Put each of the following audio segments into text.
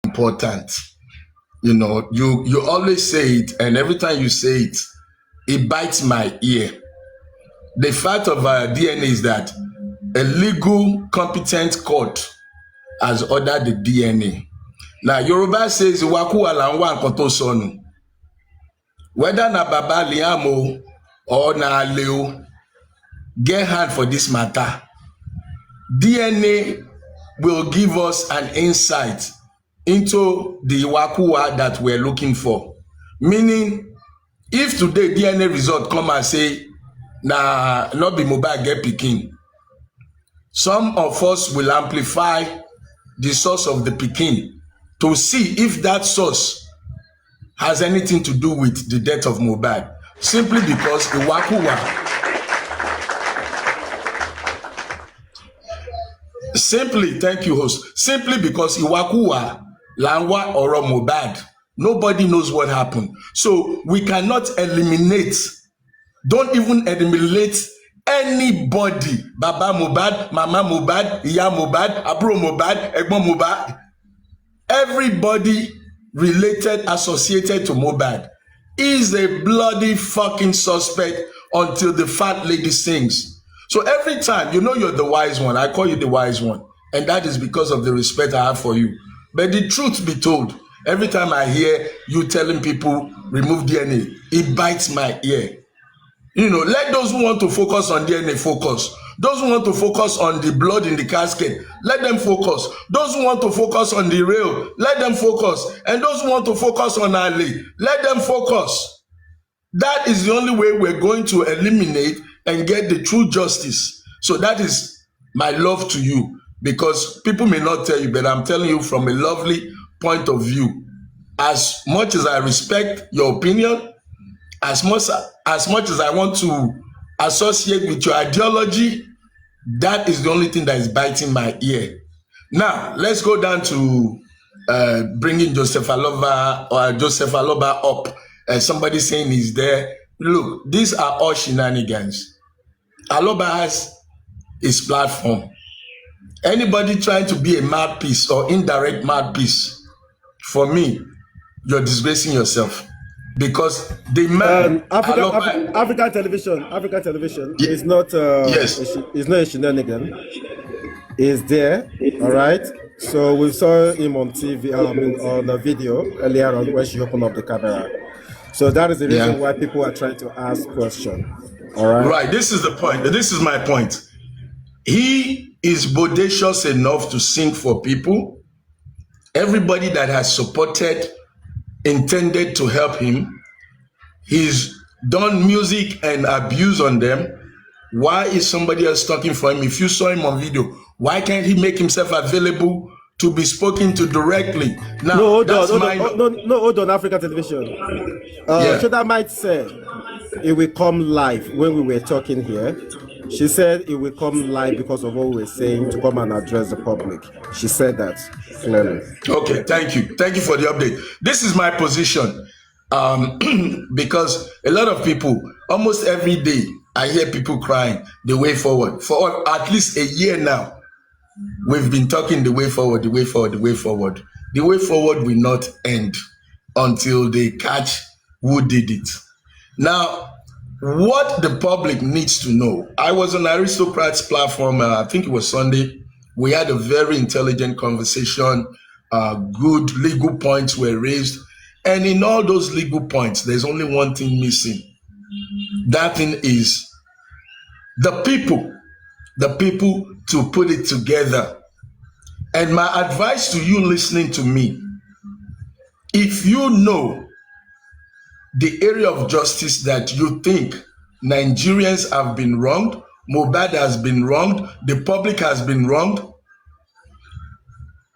important. You know, you always say it, and every time you say it, it bites my ear. The fact of our DNA is that a legal, competent court has ordered the DNA. Now, Yoruba says, Waku alanwa nkoto sonu. Whether na Baba Liamo or na Leo, get hand for this matter. DNA will give us an insight into the Wakua that we're looking for. Meaning, if today DNA result come and say, nah, not be mobile get pikin, some of us will amplify the source of the pikin to see if that source has anything to do with the death of Mohbad, simply because the Wakua, thank you, host, simply because Iwakua, Langwa, or Mohbad, nobody knows what happened. So we cannot eliminate, don't even eliminate anybody. Baba Mohbad, Mama Mohbad, Iya Mohbad, Abro Mohbad, Egbon Mohbad, everybody related, associated to Mohbad is a bloody fucking suspect until the fat lady sings. So every time, you know you're the wise one, I call you the wise one, and that is because of the respect I have for you. But the truth be told, every time I hear you telling people remove DNA, it bites my ear. You know, let those who want to focus on DNA focus. Those who want to focus on the blood in the casket, let them focus. Those who want to focus on the rail, let them focus. And those who want to focus on Ali, let them focus. That is the only way we're going to eliminate and get the true justice. So that is my love to you, because people may not tell you, but I'm telling you from a lovely point of view. As much as I respect your opinion, as much as I want to associate with your ideology, that is the only thing that is biting my ear. Now, let's go down to bringing Joseph Aloba up. Somebody saying he's there. Look, these are all shenanigans. Aloba has his platform. Anybody trying to be a mouthpiece or indirect mouthpiece, for me, you're disgracing yourself. Because the man African television is not yes, it's not a shenanigan. Is there, all right? So we saw him on TV on a video earlier on when she opened up the camera. So that is the reason why people are trying to ask questions. All right. Right. This is the point. This is my point. He is bodacious enough to sing for people. Everybody that has supported, intended to help him, he's done music and abuse on them. Why is somebody else talking for him? If you saw him on video, why can't he make himself available to be spoken to directly? Now, hold on, African television. Shoda might say it will come live when we were talking here. She said it will come live because of what we were saying to come and address the public. She said that clearly. Okay, thank you. Thank you for the update. This is my position. Because a lot of people, almost every day, I hear people crying the way forward. For at least a year now, we've been talking the way forward, the way forward, the way forward. The way forward will not end until they catch who did it. Now, what the public needs to know, I was on Aristocrats platform, I think it was Sunday. We had a very intelligent conversation. Good legal points were raised. And in all those legal points, there's only one thing missing. That thing is the people to put it together. And my advice to you listening to me, if you know the area of justice that you think Nigerians have been wronged, Mohbad has been wronged, the public has been wronged,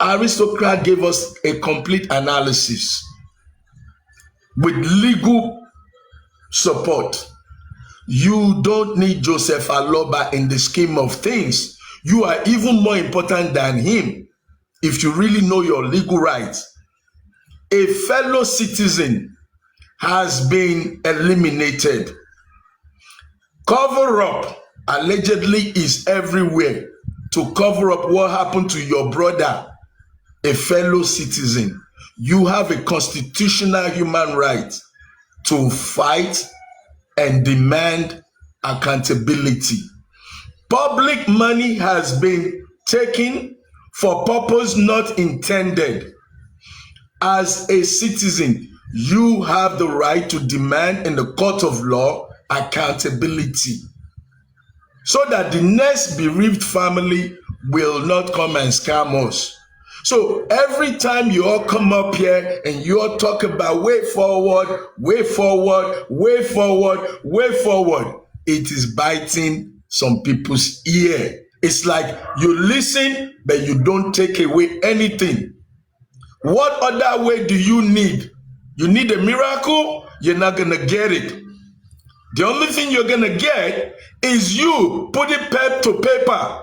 Aristocrat gave us a complete analysis with legal support. You don't need Joseph Aloba in the scheme of things. You are even more important than him if you really know your legal rights. A fellow citizen has been eliminated. Cover up allegedly is everywhere to cover up what happened to your brother. a fellow citizen. You have a constitutional human right to fight and demand accountability. Public money has been taken for purpose not intended. As a citizen, you have the right to demand in the court of law accountability so that the next bereaved family will not come and scam us. So every time you all come up here and you all talk about way forward, way forward, way forward, way forward, it is biting some people's ear. It's like you listen, but you don't take away anything. What other way do you need? You need a miracle? You're not going to get it. The only thing you're going to get is you putting pen to paper.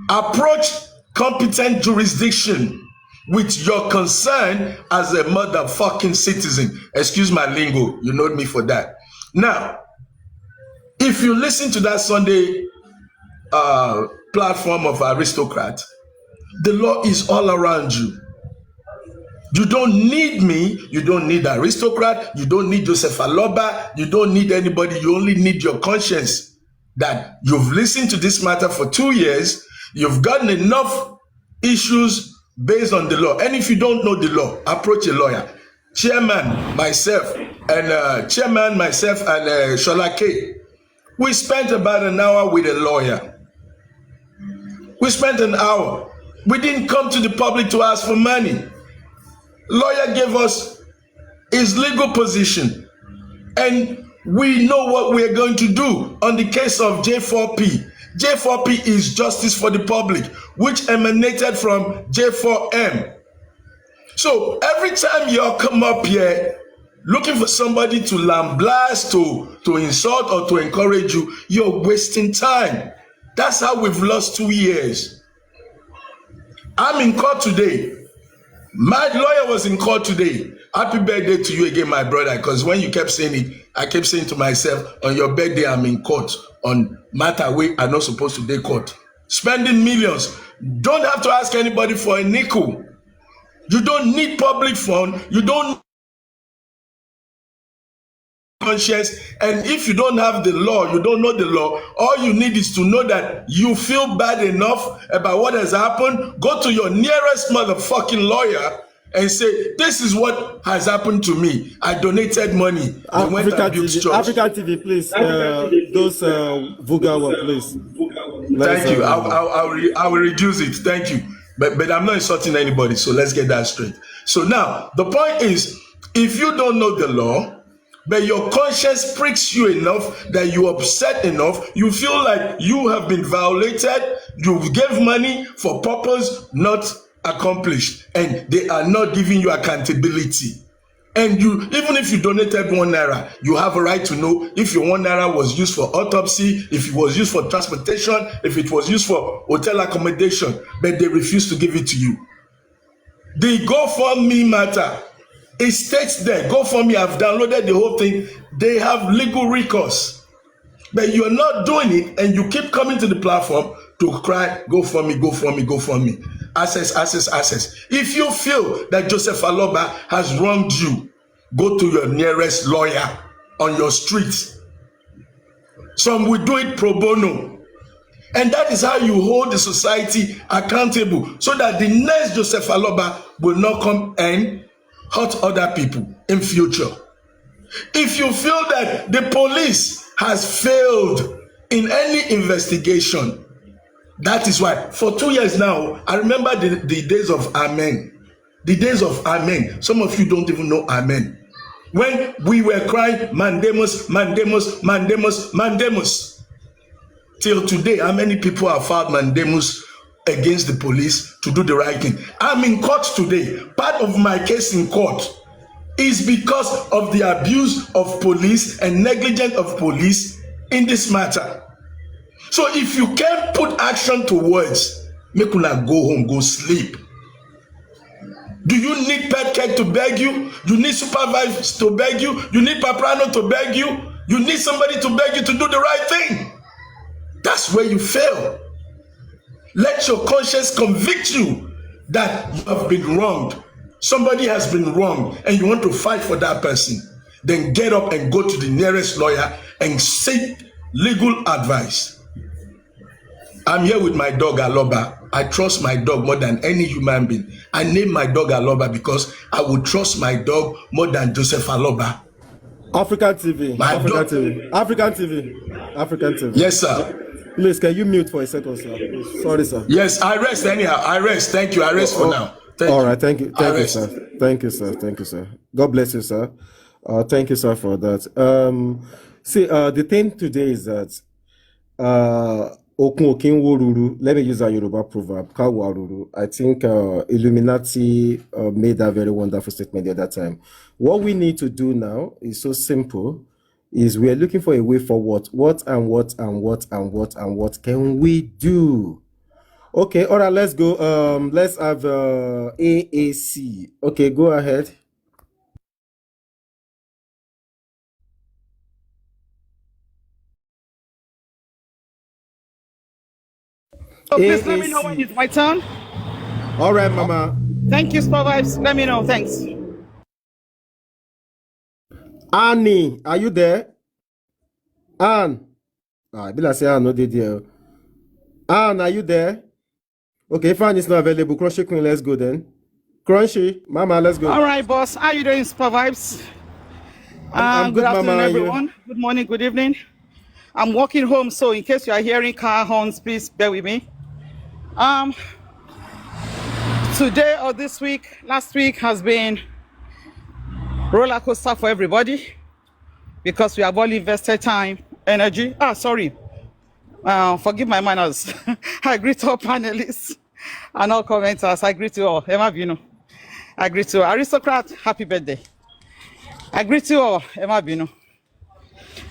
Approach competent jurisdiction with your concern as a motherfucking citizen. Excuse my lingo. You know me for that. Now, if you listen to that Sunday platform of Aristocrat, the law is all around you. You don't need me. You don't need Aristocrat. You don't need Joseph Aloba. You don't need anybody. You only need your conscience that you've listened to this matter for 2 years. You've gotten enough issues based on the law. And if you don't know the law, approach a lawyer. Chairman, myself, and Shola K. We spent about an hour with a lawyer. We spent an hour. We didn't come to the public to ask for money. Lawyer gave us his legal position, and we know what we're going to do on the case of J4P. J4P is justice for the public, which emanated from J4M. So every time you all come up here looking for somebody to lambaste, to insult, or to encourage you, you're wasting time. That's how we've lost 2 years. I'm in court today. My lawyer was in court today. Happy birthday to you again, my brother, because when you kept saying it, I kept saying to myself, on your birthday, I'm in court on matter way I'm not supposed to be court. Spending millions. Don't have to ask anybody for a nickel. You don't need public fund. You don't conscience, and if you don't have the law, you don't know the law, all you need is to know that you feel bad enough about what has happened. Go to your nearest motherfucking lawyer and say, this is what has happened to me. I donated money. I went and built church. African TV, please. Those vulgar words, please. Thank you. I will reduce it. Thank you. But I'm not insulting anybody, so let's get that straight. So now, the point is, if you don't know the law, but your conscience pricks you enough that you're upset enough, you feel like you have been violated, you gave money for purpose not accomplished, and they are not giving you accountability. And you, even if you donated ₦1, you have a right to know if your ₦1 was used for autopsy, if it was used for transportation, if it was used for hotel accommodation, but they refuse to give it to you. The GoFundMe matter, it states there, GoFundMe, I've downloaded the whole thing. They have legal recourse. But you're not doing it, and you keep coming to the platform to cry, GoFundMe, GoFundMe, GoFundMe. Access, access, access. If you feel that Joseph Aloba has wronged you, go to your nearest lawyer on your street. Some will do it pro bono. And that is how you hold the society accountable, so that the next Joseph Aloba will not come and hurt other people in future. If you feel that the police has failed in any investigation, that is why for 2 years now, I remember the days of Amen. The days of Amen. Some of you don't even know Amen. When we were crying, Mandamus, Mandamus, Mandamus, Mandamus. Till today, how many people have filed Mandamus against the police to do the right thing? I'm in court today. Part of my case in court is because of the abuse of police and negligence of police in this matter. So if you can't put action to words, make una go home, go sleep. Do you need pet cake to beg you? You need supervisors to beg you? You need paprano to beg you? You need somebody to beg you to do the right thing? That's where you fail. Let your conscience convict you that you have been wronged. Somebody has been wronged and you want to fight for that person, then get up and go to the nearest lawyer and seek legal advice. I'm here with my dog Aloba. I trust my dog more than any human being. I named my dog Aloba because I would trust my dog more than Joseph Aloba. African TV. My African dog. TV. African TV. African TV. Yes, sir. Please, can you mute for a second, sir? Sorry, sir. Yes, I rest anyhow. I rest. Thank you. I rest for now. All right. Thank you. Thank you, sir. Thank you, sir. Thank you, sir. God bless you, sir. Thank you, sir, for that. See, the thing today is that Okun Okin Woruru, let me use a Yoruba proverb, Kawaruru. I think Illuminati made that very wonderful statement the other time. What we need to do now is so simple, is we are looking for a way forward. What can we do? Okay, all right, let's go. Let's have AAC. Okay, go ahead. So please let me know when it's my turn. All right, Mama. Thank you, Star Vibes. Let me know. Thanks. Annie, are you there? Anne. I be like say Anne no dey there. Anne, are you there? Okay, if Anne is not available, Crunchy Queen, let's go then. Crunchy, Mama, let's go. All right, boss. How you doing, Star Vibes? I'm good good, afternoon, Mama. everyone. Good morning, good evening. I'm walking home, so in case you are hearing car horns, please bear with me. Today or this week, last week has been roller coaster for everybody because we have all invested time, energy. Forgive my manners. I greet all panelists and all commenters. I greet you all. Emma Bino. I greet you all. Aristocrat, happy birthday. I greet you all. Emma Bino.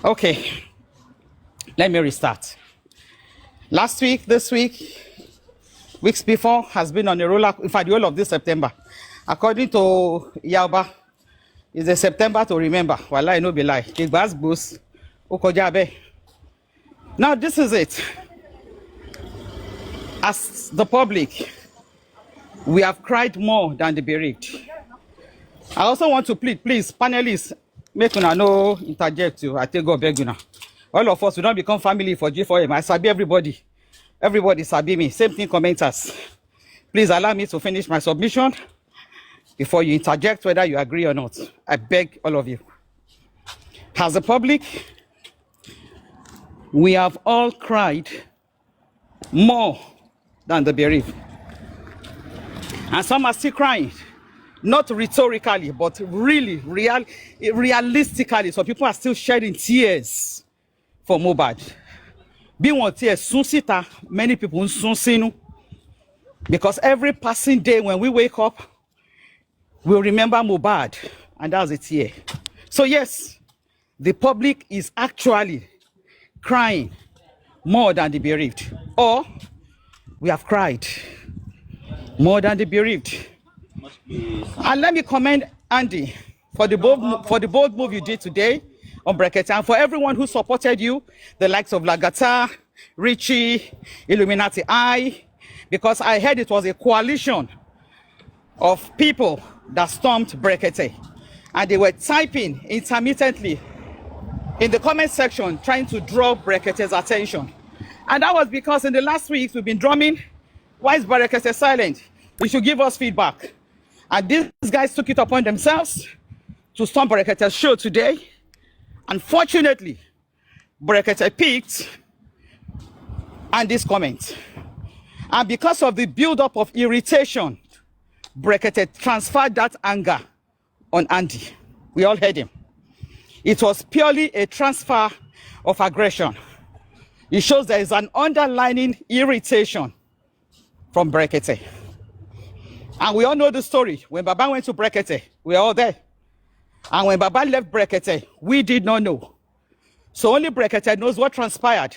Okay. Let me restart. Last week, this week, weeks before has been on a roller, in fact, the whole of this September. According to Yauba, it's a September to remember. Wallahi, no be lie. Now, this is it. As the public, we have cried more than the bereaved. I also want to plead, please, panelists, make una no interject you. I take go beg una. All of us, we don't become family for G4M. I sabi everybody. Everybody sabi me. Same thing, commenters. Please allow me to finish my submission before you interject whether you agree or not. I beg all of you. As a public, we have all cried more than the bereaved. And some are still crying. Not rhetorically, but really, realistically. So people are still shedding tears for Mohbad. Bí wọ́n tiẹ̀ sún síta, many people ń sún sínú. Because every passing day when we wake up, we'll remember Mohbad, and that's a tear. So yes, the public is actually crying more than the bereaved. Or we have cried more than the bereaved. And let me commend Andy for the bold move you did today on Brekete, and for everyone who supported you, the likes of Lagata, Richie, Illuminati I, because I heard it was a coalition of people that stormed Brekete, and they were typing intermittently in the comment section trying to draw Brekete's attention. And that was because in the last weeks we've been drumming, why is Brekete silent? He should give us feedback. And these guys took it upon themselves to storm Brekete's show today. Unfortunately, Brekete picked and this comment. And because of the build-up of irritation, Brekete transferred that anger on Andy. We all heard him. It was purely a transfer of aggression. It shows there is an underlying irritation from Brekete. And we all know the story. When Baba went to Brekete, we were all there. And when Baba left Brekete, we did not know. So only Brekete knows what transpired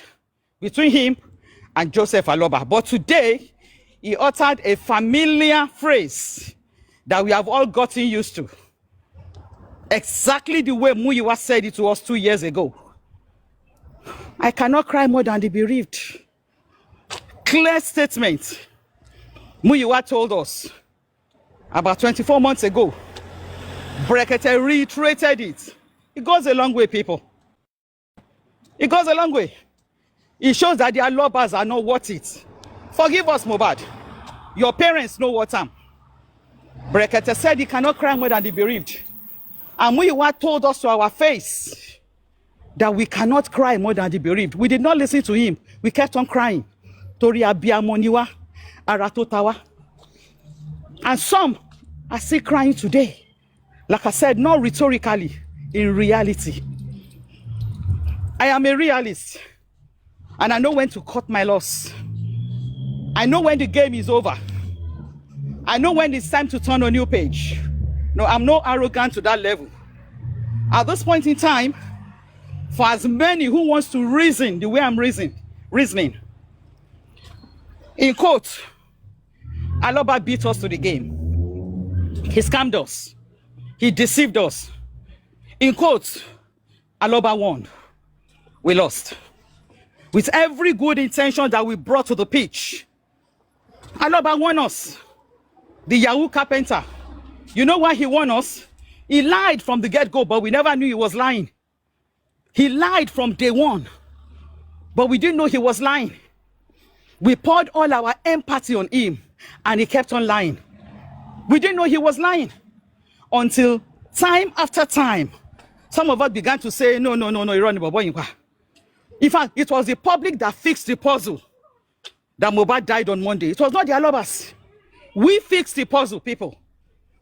between him and Joseph Aloba. But today, he uttered a familiar phrase that we have all gotten used to. Exactly the way Muyiwa said it to us 2 years ago. I cannot cry more than the bereaved. Clear statement. Muyiwa told us about 24 months ago. Brekete reiterated it. It goes a long way, people. It goes a long way. It shows that the Alobas are not worth it. Forgive us, Mohbad. Your parents know what time. Brekete said he cannot cry more than the bereaved. And Muyiwa told us to our face that we cannot cry more than the bereaved. We did not listen to him. We kept on crying. Tori abiyamoniwa, aratotawa. And some are still crying today. Like I said, not rhetorically, in reality. I am a realist. And I know when to cut my loss. I know when the game is over. I know when it's time to turn a new page. No, I'm not arrogant to that level. At this point in time, for as many who wants to reason the way I'm reasoning, in quote, Aloba beat us to the game. He scammed us. He deceived us. In quote, Aloba won. We lost. With every good intention that we brought to the pitch, Aloba won us. The Yahoo carpenter. You know why he won us? He lied from the get-go, but we never knew he was lying. He lied from day one, but we didn't know he was lying. We poured all our empathy on him, and he kept on lying. We didn't know he was lying until time after time, some of us began to say, no, in fact, it was the public that fixed the puzzle that Mohbad died on Monday. It was not the Alobas. We fixed the puzzle, people.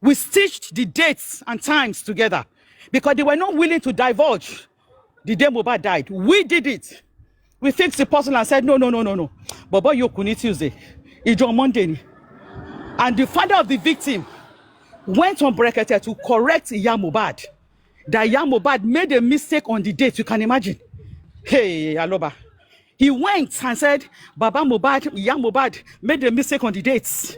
We stitched the dates and times together because they were not willing to divulge the day Mohbad died. We did it. We fixed the puzzle and said, no. Baba Yokuni Tuesday. It's on Monday. And the father of the victim went on Brekete to correct Iya Mohbad. That Iya Mohbad made a mistake on the date. You can imagine. Hey, Aloba. He went and said, Baba Mohbad, Iya Mohbad made a mistake on the dates.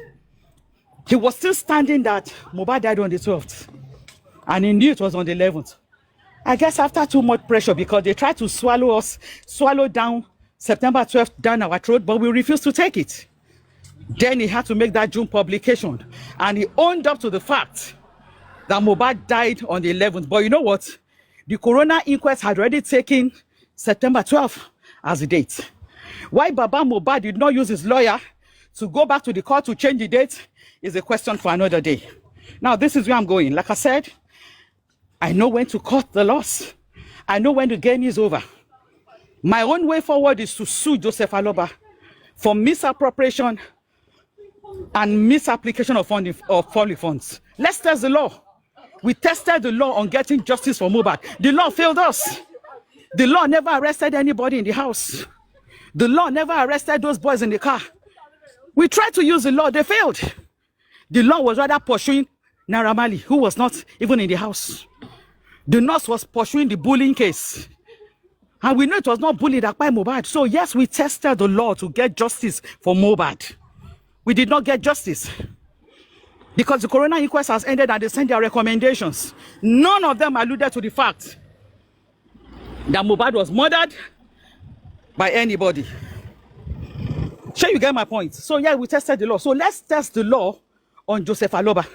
He was still standing that Mohbad died on the 12th. And he knew it was on the 11th. I guess after too much pressure, because they tried to swallow down September 12th down our throat, but we refused to take it. Then he had to make that June publication. And he owned up to the fact that Mohbad died on the 11th. But you know what? The coroner inquest had already taken September 12th as the date. Why Baba Mohbad did not use his lawyer to go back to the court to change the date is a question for another day. Now, this is where I'm going. Like I said, I know when to cut the loss. I know when the game is over. My own way forward is to sue Joseph Aloba for misappropriation and misapplication of public funds. Let's test the law. We tested the law on getting justice for Mohbad. The law failed us. The law never arrested anybody in the house. The law never arrested those boys in the car. We tried to use the law, they failed. The law was rather pursuing Naira Marley, who was not even in the house. The nurse was pursuing the bullying case. And we know it was not bullied by Mohbad. So yes, we tested the law to get justice for Mohbad. We did not get justice. Because the coroner inquest has ended and they sent their recommendations. None of them alluded to the fact that Mohbad was murdered by anybody. Sure, you get my point. So yeah, we tested the law. So let's test the law on Joseph Aloba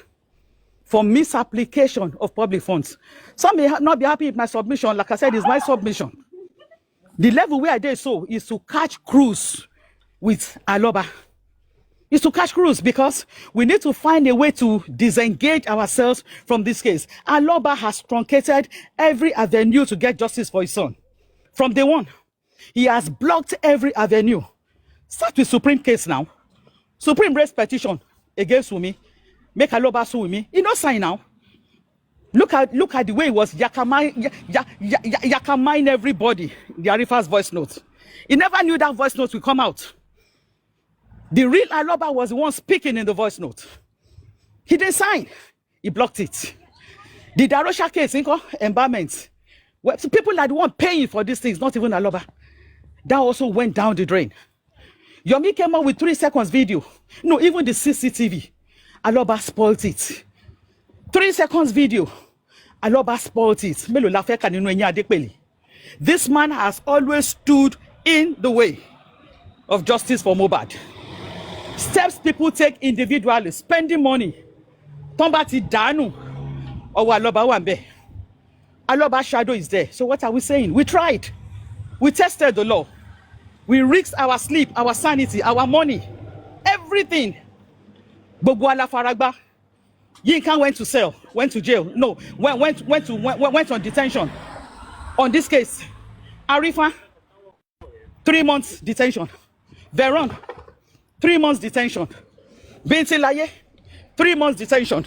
for misapplication of public funds. Some may not be happy with my submission. Like I said, it's my submission. The level where I did so is to catch cruise with Aloba. Is to catch cruise because we need to find a way to disengage ourselves from this case. Aloba has truncated every avenue to get justice for his son. From day one, he has blocked every avenue. Start with Supreme case now. Supreme raised petition against Wumi. Make Aloba sue Wumi. He no sign now. Look at the way he was yakamine everybody. The Arifa's voice note. He never knew that voice note would come out. The real Aloba was the one speaking in the voice note. He didn't sign. He blocked it. The Darosha case, embarment. Well, people are the one paying for these things, not even Aloba. That also went down the drain. Yomi came out with 3 seconds video. No, even the CCTV. Aloba spoiled it. 3 seconds video. Aloba spoiled it. This man has always stood in the way of justice for Mohbad. Steps people take individually, spending money. Tombati danu. Or Aloba wambe. Aloba shadow is there. So what are we saying? We tried. We tested the law. We risked our sleep, our sanity, our money, everything. Bobo ala faragba. Yinka went to cell, went to jail. No, went on detention. On this case, Arifa, 3 months detention. Veron, 3 months detention. Binti Laye, 3 months detention.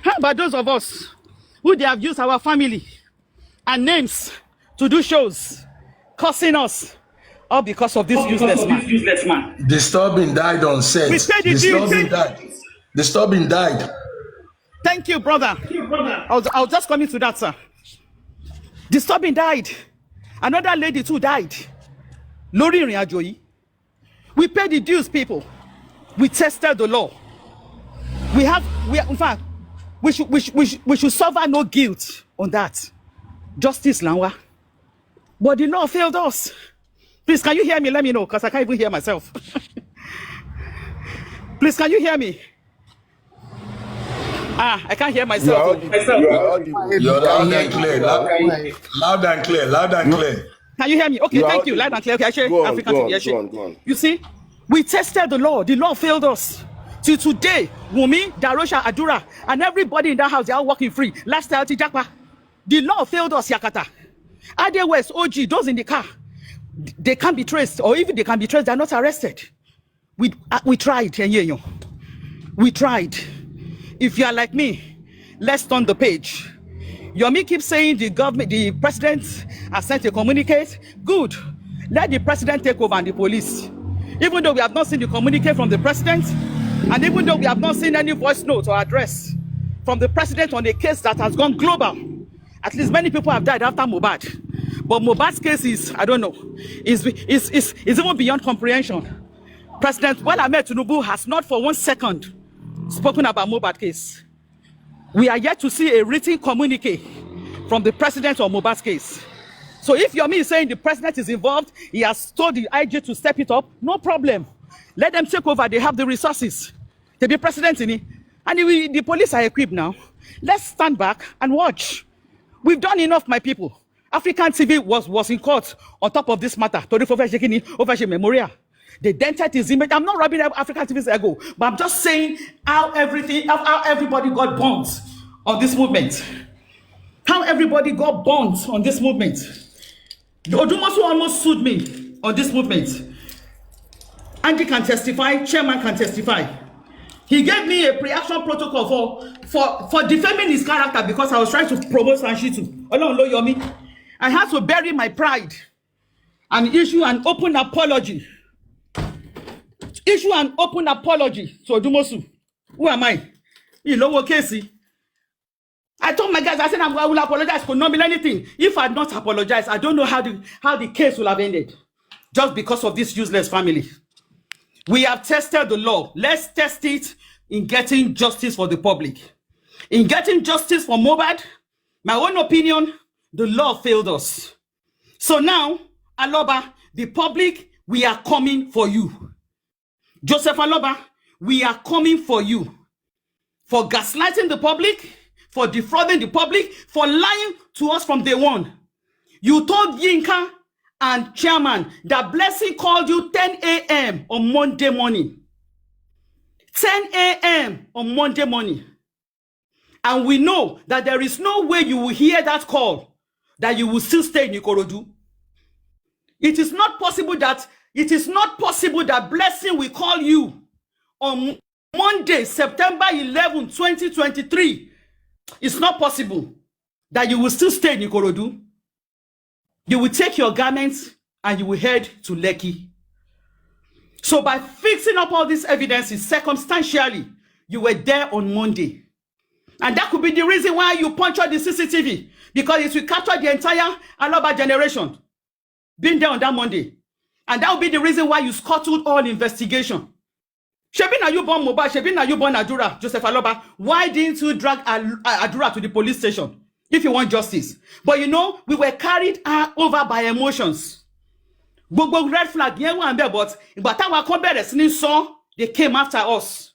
How about those of us who they have used our family and names to do shows, cursing us, all because of this useless man? Disturbing died on set. Disturbing died. Thank you, brother. I was just coming to that, sir. Disturbing died. Another lady too died. Lori Ajoyi. We paid the dues, people. We tested the law. In fact, we should suffer no guilt on that. Justice, Lanwa. But the law failed us. Please, can you hear me? Let me know, because I can't even hear myself. Please, can you hear me? I can't hear myself. You're loud and clear. Loud and clear. Loud and clear. Can you hear me? Okay, thank you. Loud and clear. Okay, I share African TV. Go on. You see, we tested the law. The law failed us. Till today, Wumi, Darosha, Adura, and everybody in that house, they are working free. Last time, Jakpa. The law failed us, Yakata. Ade West, OG, those in the car, they can't be traced, or even they can be traced, they're not arrested. We tried, we tried. If you are like me, let's turn the page. Yomi keeps saying the president has sent a communique. Good. Let the president take over and the police. Even though we have not seen the communique from the president, and even though we have not seen any voice note or address from the president on a case that has gone global, at least many people have died after Mohbad. But Mohbad's case is, I don't know, is even beyond comprehension. President Bola Ahmed Tinubu has not for 1 second spoken about Mohbad case. We are yet to see a written communique from the president on Mohbad's case. So if Yomi is saying the president is involved, he has told the IG to step it up, no problem. Let them take over. They have the resources to be president in it. And the police are equipped now. Let's stand back and watch. We've done enough, my people. African TV was in court on top of this matter. Over memorial. They dented his image. I'm not rubbing African TV's ego, but I'm just saying how everybody got burnt on this movement. How everybody got burnt on this movement. Odumosu almost sued me on this movement. Andy can testify, chairman can testify. He gave me a pre-action protocol for defaming his character because I was trying to promote Sanshitu. Yomi. I had to bury my pride and issue an open apology. Issue an open apology to Odumosu. Who am I? Ilowo Casey. I told my guys, I said I will apologize for not anything. If I had not apologized, I don't know how the case will have ended. Just because of this useless family. We have tested the law. Let's test it in getting justice for the public. In getting justice for Mohbad, my own opinion, the law failed us. So now, Aloba, the public, we are coming for you. Joseph Aloba, we are coming for you. For gaslighting the public, for defrauding the public, for lying to us from day one. You told Yinka and chairman that Blessing called you 10 a.m. on Monday morning. 10 a.m. on Monday morning. And we know that there is no way you will hear that call, that you will still stay in Ikorodu. It is not possible that Blessing will call you on Monday, September 11, 2023. It's not possible that you will still stay in Ikorodu. You will take your garments and you will head to Lekki. So by fixing up all these evidences circumstantially, you were there on Monday. And that could be the reason why you punctured the CCTV, because it will capture the entire Aloba generation being there on that Monday. And that would be the reason why you scuttled all investigation. Shebi na you born Mohbad, Shebi na you born Adura, Joseph Aloba. Why didn't you drag Adura to the police station if you want justice? But you know, we were carried over by emotions. Gbogbo red flag yen wa nbe, but ìgbà táwa kan bẹ̀rẹ̀ sí ní sọ They came after us.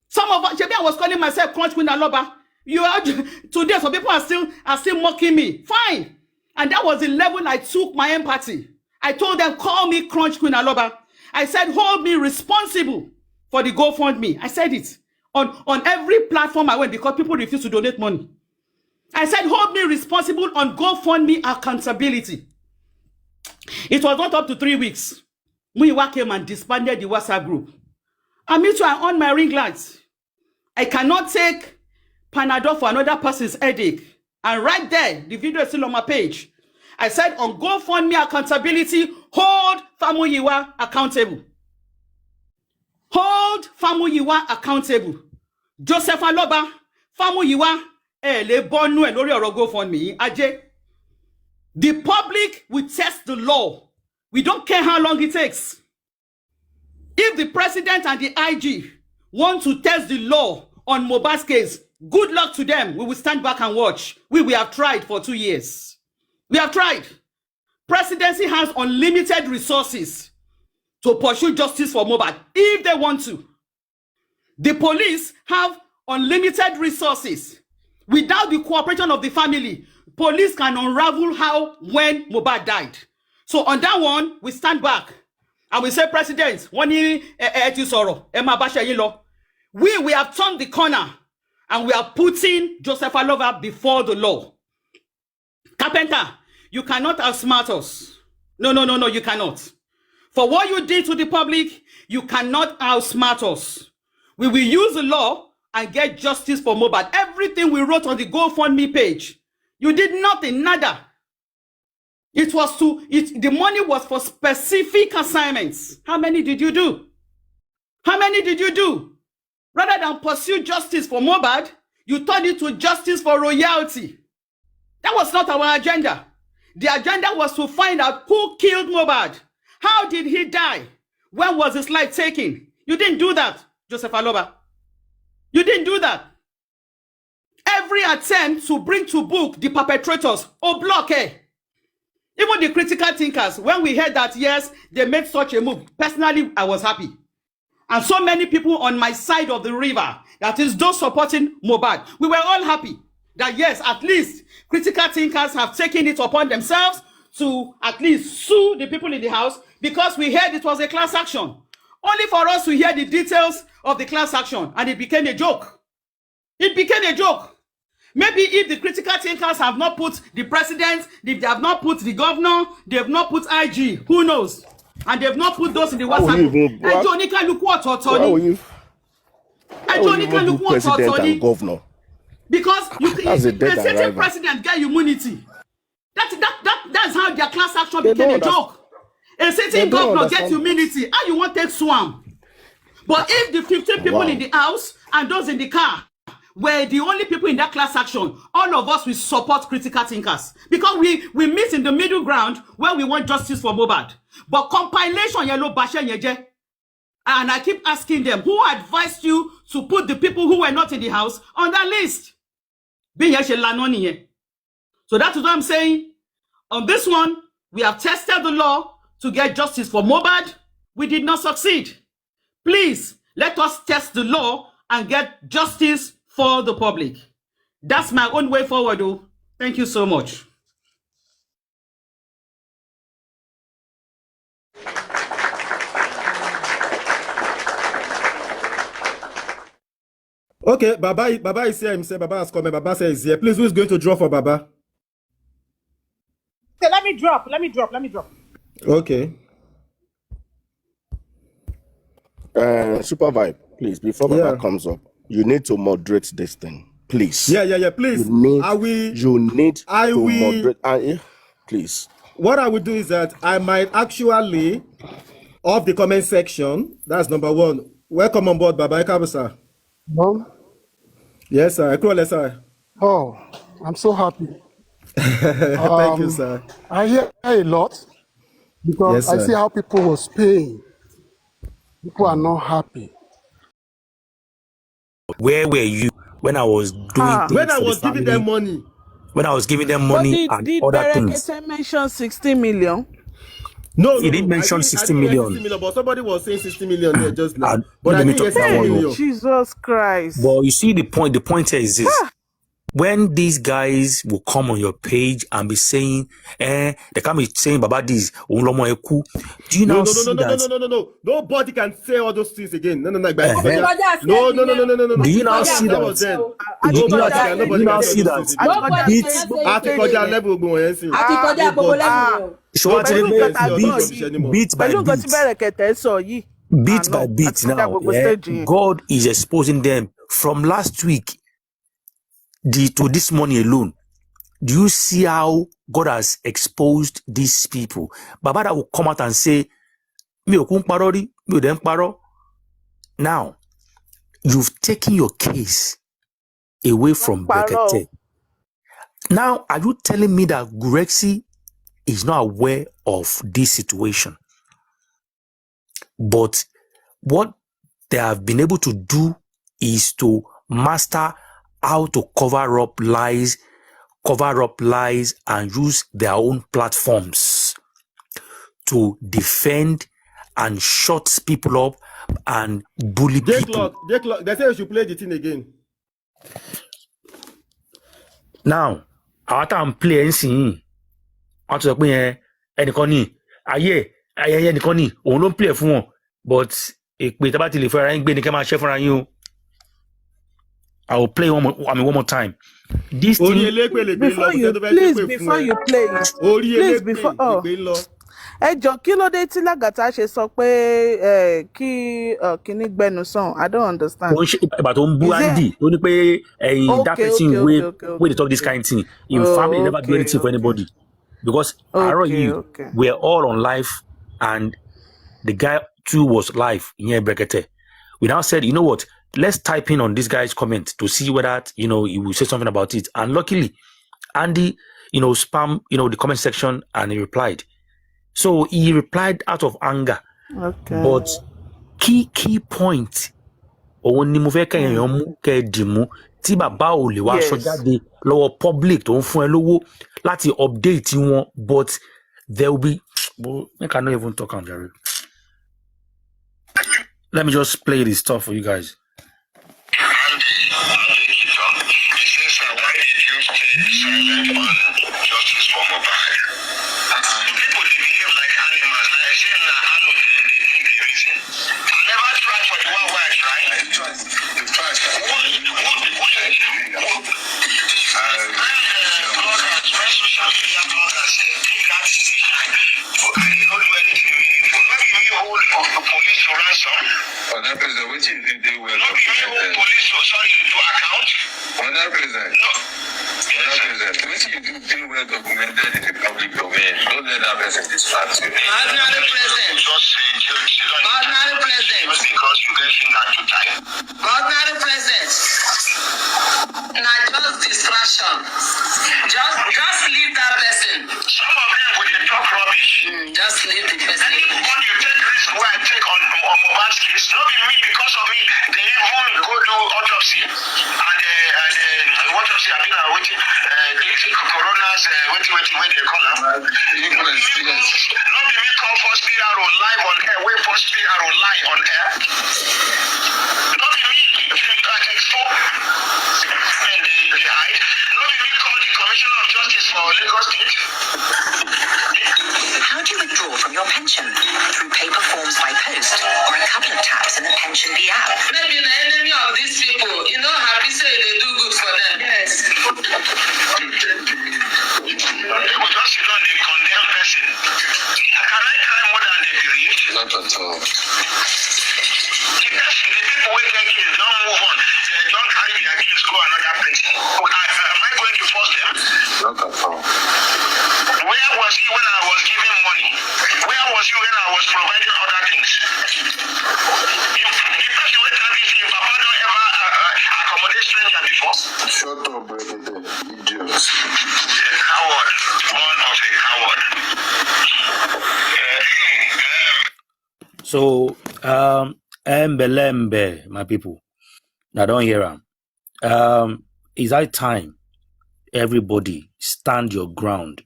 Some of us, maybe I was calling myself Crunch Queen Aloba. You are today, some people are still mocking me. Fine. And that was the level I took my empathy. I told them, call me Crunch Queen Aloba. I said, hold me responsible for the GoFundMe. I said it on every platform I went because people refused to donate money. I said, hold me responsible on GoFundMe accountability. It was not up to 3 weeks. Muyiwa came and disbanded the WhatsApp group. And me too, I on my ring lights. I cannot take Panadol for another person's headache. And right there, the video is still on my page. I said on GoFundMe accountability, hold Famuyiwa accountable. Hold Famuyiwa accountable. Joseph Aloba, Famuyiwa, le bonu e lori oro GoFundMe, Aje. The public will test the law. We don't care how long it takes. If the president and the IG want to test the law on Mohbad's case, good luck to them. We will stand back and watch. We have tried for 2 years. We have tried. Presidency has unlimited resources to pursue justice for Mohbad if they want to. The police have unlimited resources. Without the cooperation of the family, police can unravel how when Mohbad died. So on that one, we stand back. And we say, President, we have turned the corner and we are putting Joseph Aloba before the law. Carpenter, you cannot outsmart us. No, you cannot. For what you did to the public, you cannot outsmart us. We will use the law and get justice for Mohbad. Everything we wrote on the GoFundMe page, you did nothing, nada. The money was for specific assignments. How many did you do? How many did you do? Rather than pursue justice for Mohbad, you turned it to justice for royalty. That was not our agenda. The agenda was to find out who killed Mohbad. How did he die? When was his life taken? You didn't do that, Joseph Aloba. You didn't do that. Every attempt to bring to book the perpetrators, block. Even the critical thinkers, when we heard that, yes, they made such a move, personally, I was happy. And so many people on my side of the river, that is those supporting Mohbad, we were all happy that, yes, at least critical thinkers have taken it upon themselves to at least sue the people in the house because we heard it was a class action. Only for us to hear the details of the class action, and it became a joke. It became a joke. Maybe if the critical thinkers have not put the president, if they have not put the governor, they have not put IG, who knows? And they have not put those in the WhatsApp. And Johnny can look what Tony. And Johnny can look what Tony. Governor. Because the sitting president get immunity. That's how their class action became a joke. A sitting governor gets immunity. How you want to take swam? But if the 15 people in the house and those in the car were the only people in that class action, all of us will support critical thinkers. Because we meet in the middle ground where we want justice for Mohbad. But compilation, yellow bashe yeje. And I keep asking them, who advised you to put the people who were not in the house on that list? So that is what I'm saying. On this one, we have tested the law to get justice for Mohbad. We did not succeed. Please, let us test the law and get justice for the public. That's my own way forward, though. Thank you so much. Okay, Baba is here himself. Baba has come. Baba says here. Please, who is going to draw for Baba? Okay, let me drop. Okay. Super Vibe, please, before Baba comes up, you need to moderate this thing, please. Yeah, please. You need to moderate. Please. What I would do is that I might actually off the comment section. That's number one. Welcome on board, Baba Ekabusa. No? Yes, sir. Sir. Oh, I'm so happy. Thank you, sir. I hear a lot because I see how people was paying. People are not happy. Where were you when I was doing things when I was giving them money? When I was giving them money and did other Berek things. mention 60 million? No, he didn't mention 60 million. 60 million, but somebody was saying 60 million there just now. But Let I me didn't talk hear that 60 one. million. Jesus Christ. But you see the point here is this. When these guys will come on your page and be saying, they can't be saying Baba this, do you now see that? No. Nobody can say all those things again. No. No. Do you now see that? Do you now see that? Beat by beat now, God is exposing them from last week to this morning alone. Do you see how God has exposed these people? Baba that will come out and say, now, you've taken your case away from Brekete. Now, are you telling me that Gurexi is not aware of this situation? But what they have been able to do is to master how to cover up lies and use their own platforms to defend and shut people up and bully people. They say you should play the thing again. Now, our time play anything. I want to say, ẹnìkan ni ayé ẹnìkan ni òun ló ń play fún wọn, but èpè tá bá ti lè fẹ́ ara yín gbé ni kẹ́ máa ṣe fúnra yín o. I will play one more time. This thing, before you play it, ẹ jọ kí ló dé tí Lagata ṣe sọ pé kí kíní gbẹnu sàn? I don't understand. Ìgbà tó ń bú Andy ó ní pé that person wey dey talk this kind of thing, in family never do anything for anybody, because we're all on life and the guy too was live in here Brekete. We now said, you know what, let's type in on this guy's comment to see whether he will say something about it. And luckily Andy spam the comment section and he replied. So he replied out of anger. Okay. But key point òun ni mo fẹ́ kẹ́yìn mú kẹ́ẹ̀dìmú tí bàbá ò lè wá sọ jáde lọ́wọ́ public tó ń fún ẹ lówó láti update wọn, but there will be, I cannot even talk on Jerry. Let me just play this stuff for you guys. Just leave that person. Some of them will talk rubbish. Just leave the person. And even when you take risk where I take on Mohbad's case, not be me because of me. They even go do autopsy and autopsy. I mean, coroner's waiting they call them. Not be me call first PRO live on air. Wait first PRO live on air. Not be me expose and they hide. Not be me call the Commissioner of Justice for Lagos State. How do you withdraw from your pension? Through paper forms by post or a couple of taps in the pension B app? Maybe the enemy of these people, happy say they do good for them. Yes. People just sit down, they condemn person. Can I cry more than they believe? Not at all. The people who get kids don't move on. They don't carry their kids go another place. Am I going to force them? Not at all. Where was he when I was giving money? Where was he when I was providing other things? The person who did this, Papa don't ever accommodate stranger before. Shut up, brother. Idiots. A coward. Born of a coward. So, Embelembe, my people. Now don't hear him. Is that time everybody stand your ground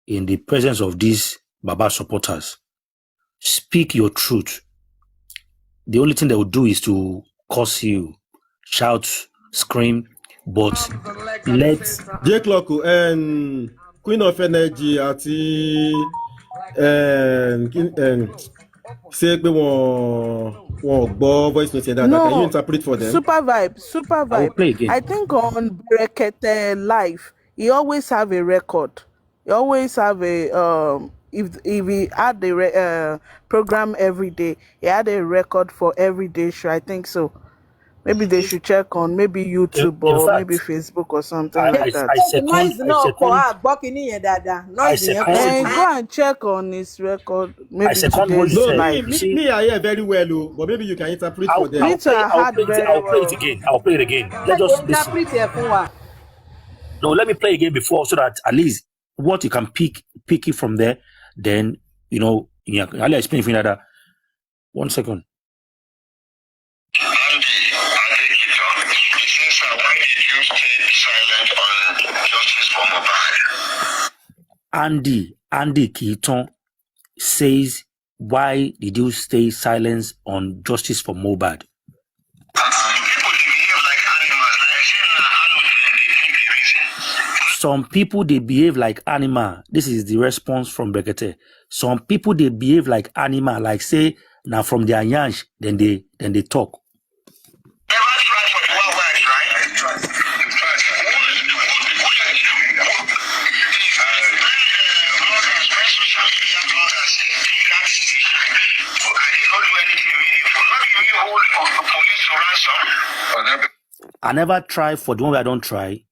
in the presence of this Baba supporters, speak your truth. The only thing they will do is to curse you, shout, scream, but let J Clock and Queen of Energy àti ṣé pé wọ́n gbọ́ voice note yẹn dáadáa. Can you interpret for them? Super Vibe. I will play again. I think on Brekete Live, he always have a record. He always have a if he had the program every day, he had a record for every day show. I think so. Maybe they should check on maybe YouTube in or fact, maybe Facebook or something like that. Go and check on his record. Maybe today's live. Me, I hear very well, but maybe you can interpret for them. I'll play it again. I'll play it again. Let us listen. No, let me play again before, so that at least what you can pick it from there. Then I'll explain for you that. 1 second. Andy Kiton says, why did you stay silent on justice for Mohbad? Some people they behave like animal. This is the response from Brekete. Some people they behave like animal, like say now from their yansh, then they talk. I never try for the one where I don't try.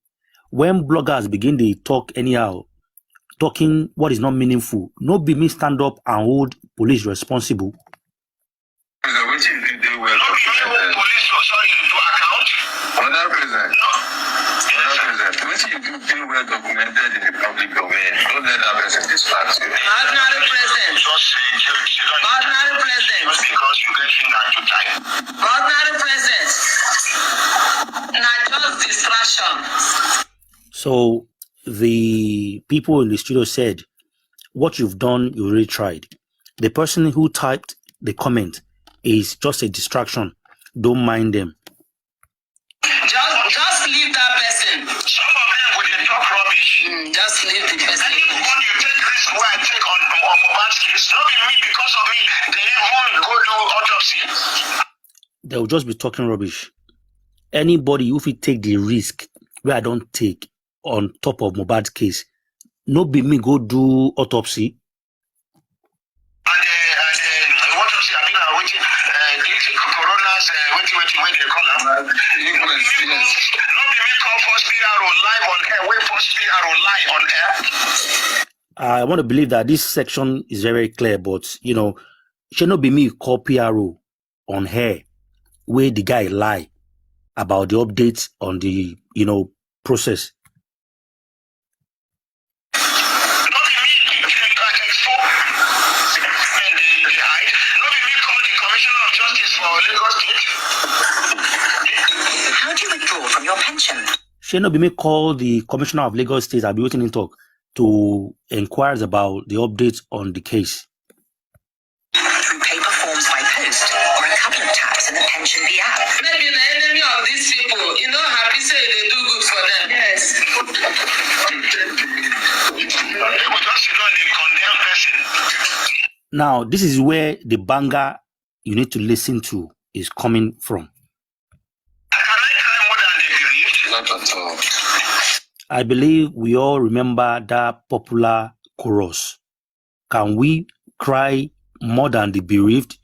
When bloggers begin to talk anyhow, talking what is not meaningful, no be me stand up and hold police responsible. So the people in the studio said, what you've done, you really tried. The person who typed the comment is just a distraction. Don't mind them. Just leave that person. Some of them will talk rubbish. Just leave the person. And when you take risk where I take on Mohbad's case, not be me because of me. They even go do autopsy. They will just be talking rubbish. Anybody who will take the risk where I don't take on top of Mohbad's case, no be me go do autopsy. I want to believe that this section is very clear, but should not be me call PRO on air where the guy lie about the updates on the process. How do you withdraw from your pension? Should not be me call the Commissioner of Lagos State. I'll be waiting in talk to inquire about the updates on the case. Through paper forms by post or a couple of taps in the pension V app. Maybe the enemy of these people, happy say they do good for them. Yes. They will just condemn person. Now, this is where the banger you need to listen to is coming from. I believe we all remember that popular chorus. Can we cry more than the bereaved?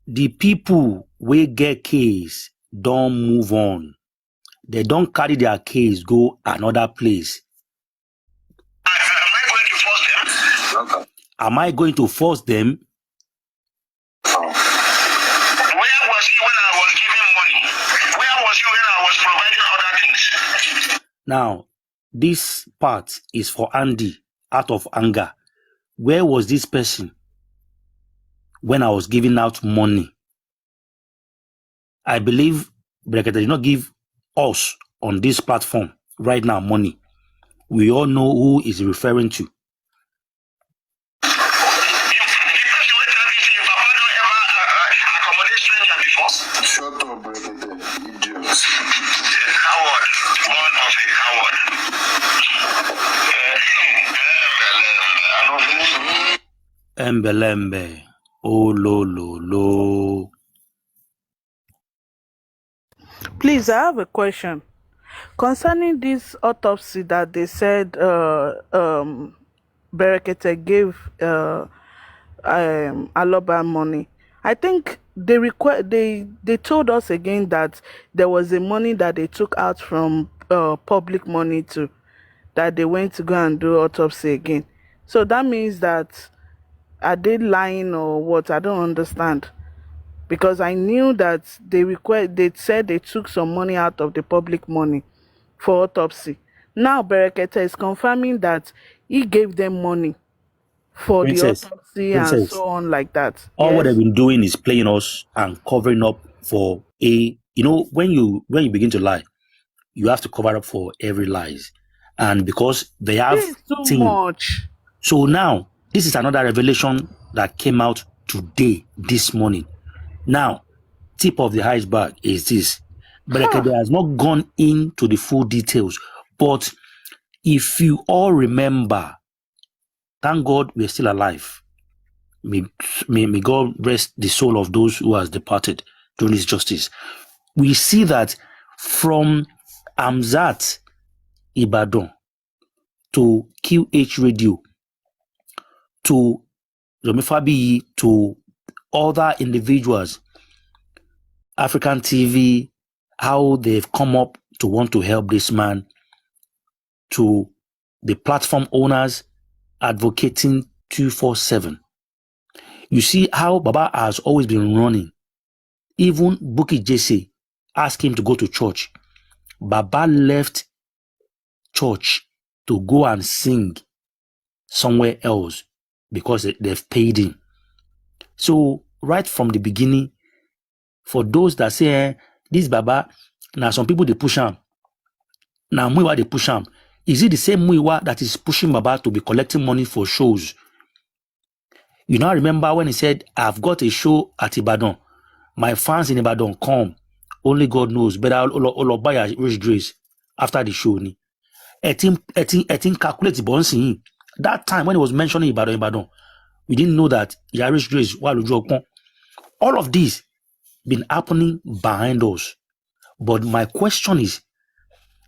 The people wey get case don't move on. They don't carry their case go another place. Am I going to force them? Where was you when I was giving money? Where was you when I was providing other things? Now, this part is for Andy out of anger. Where was this person when I was giving out money? I believe Brekete did not give us on this platform right now money. We all know who is referring to. Shut up, Brekete, idiots. Coward, born of a coward. Embelembe, oh lo. Please, I have a question concerning this autopsy that they said Berekete gave Aloba money. I think they told us again that there was a money that they took out from public money too, that they went to go and do autopsy again. So that means that, are they lying or what? I don't understand. Because I knew that they said they took some money out of the public money for autopsy. Now Berekete is confirming that he gave them money for the autopsy and so on like that. All what they've been doing is playing us and covering up for when you begin to lie, you have to cover up for every lies. And because they have too much. So now this is another revelation that came out today, this morning. Now, tip of the iceberg is this. Berekete has not gone into the full details, but if you all remember, thank God we're still alive. May God rest the soul of those who has departed during His justice. We see that from Amzat Ibadan to QH Radio to Yomi to other individuals, African TV, how they've come up to want to help this man, to the platform owners advocating 247. You see how Baba has always been running. Even Buki Jesse asked him to go to church. Baba left church to go and sing somewhere else because they've paid him. So right from the beginning, for those that say, this Baba, now some people they push him. Now Muiwa they push him. Is it the same Muiwa that is pushing Baba to be collecting money for shows? You now remember when he said, I've got a show at Ibadan. My fans in Ibadan come. Only God knows. But I'll buy a rich grace after the show. I think calculate the bonds. That time when he was mentioning Ibadan, we didn't know that Irish grace. All of this been happening behind us. But my question is,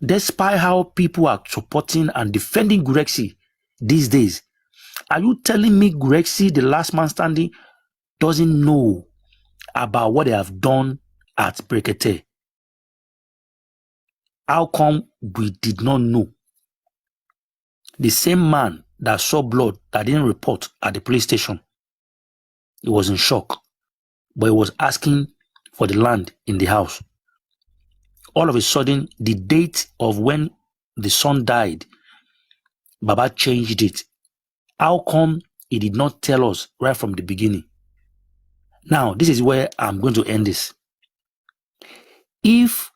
despite how people are supporting and defending Gurexi these days, are you telling me Gurexi, the last man standing, doesn't know about what they have done at Brekete? How come we did not know? The same man that saw blood that didn't report at the police station, he was in shock, but he was asking for the land in the house. All of a sudden, the date of when the son died, Baba changed it. How come he did not tell us right from the beginning? Now, this is where I'm going to end this. If